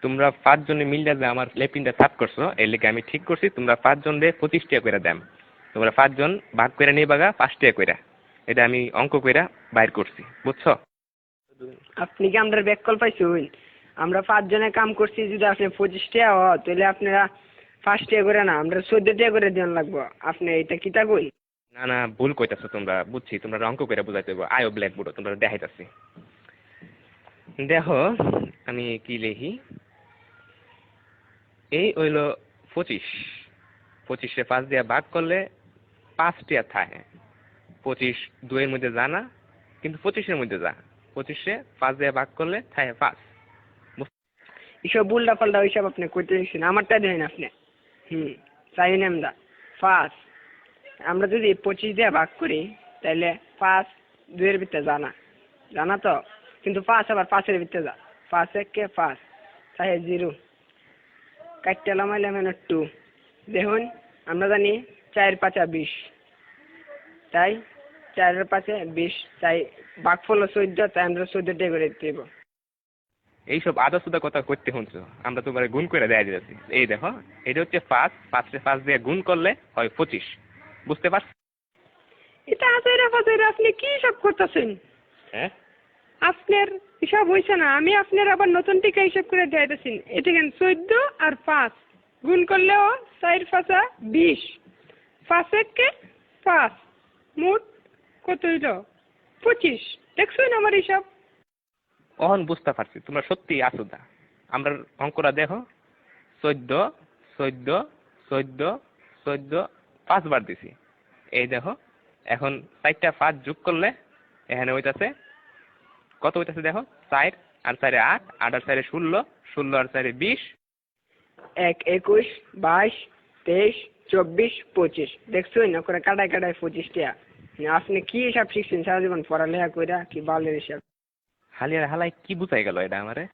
তোমরা 5 জনে মিললে যে আমার লেপিনটা সাফ করছো এর লেগে আমি ঠিক করছি তোমরা 5 জন রে 25 টাকা করে দাম। তোমরা 5 জন ভাগ করে নিবাগা 5 টাকা করে। এটা আমি অঙ্ক কইরা বাইর করছি, বুঝছো? আপনি কি আমরা ব্যাককল পাইছুন? আমরা 5 জনে কাম করছি, যদি আপনি 25 টাকা হয় তাহলে আপনারা 5 টাকা করে না, আমরা 14 টাকা করে দেন লাগবো। আপনি এটা কিতা কই? না না, ভুল কইতাছো তোমরা, বুঝছি তোমরা অঙ্ক কইরা বুঝাইতে হইব। আয়ো ব্ল্যাকবোর্ড তোমরা দেখাইতাছি। দেখো আমি কি লিখি। এই হইল 25, 25 5 দিয়ে ভাগ করলে 5 টাকা থাকে। 25 2 এর মধ্যে যা না, কিন্তু 25 এর মধ্যে যা। 25 5 দিয়ে ভাগ করলে থাকে 5। এসব উল্টা পাল্টা ওইসব আপনি কইতে দিচ্ছেন, আমারটা দেন আপনি। চাই আমরা 5, আমরা যদি 25 দিয়ে ভাগ করি তাহলে 5 2 এর ভিতরে জানা তো, কিন্তু 5 আবার 5 এর ভিতরে যা। 5 1 5 চাই 0 কাটতে লামাইলাম 2। দেখুন আমরা জানি 4 5 20, তাই 4 এর 5 20, তাই ভাগফল 14, তাই আমরা 14 টাকা করে দিতে হইব। এইসব আদা সুদা কথা করতে শুনছো, আমরা তোমার গুণ করে দেয়া দিতেছি। এই দেখো এটা হচ্ছে 5, 5 রে 5 দিয়ে গুণ করলে হয় 25, বুঝতে পারছো? এটা আজাইরা ফাজাইরা আপনি কি সব করতেছেন? হ্যাঁ, আপনার হিসাব হয়েছে না, আমি আপনার আবার নতুন টিকা হিসাব করে দিতেছি। এটা কেন 14 আর 5 গুণ করলেও 4 5 20, 5 1 5, মোট কত হইল? 25। দেখছেন আমার হিসাব? অহন বুঝতে পারছি তোমরা সত্যি আসুদা। আমরা অঙ্কটা দেখো, 14 14 14 14 5 বার দিছি। এই দেখো এখন 4টা 5 যোগ করলে এখানে হইতাছে কত হইতাছে দেখো, 4 আর 4 8, 8 আর 4 16, 16 আর 4 20। 1 21 22 23 24 25। দেখছেন না করে কাটায় কাটায় 25 টাকা। আপনি কি হিসাব শিখছেন সারা জীবন পড়ালেখা কইরা? কি বালের হিসাব? হালিয়ার হালাই কি বুঝাই গেল এটা আমারে?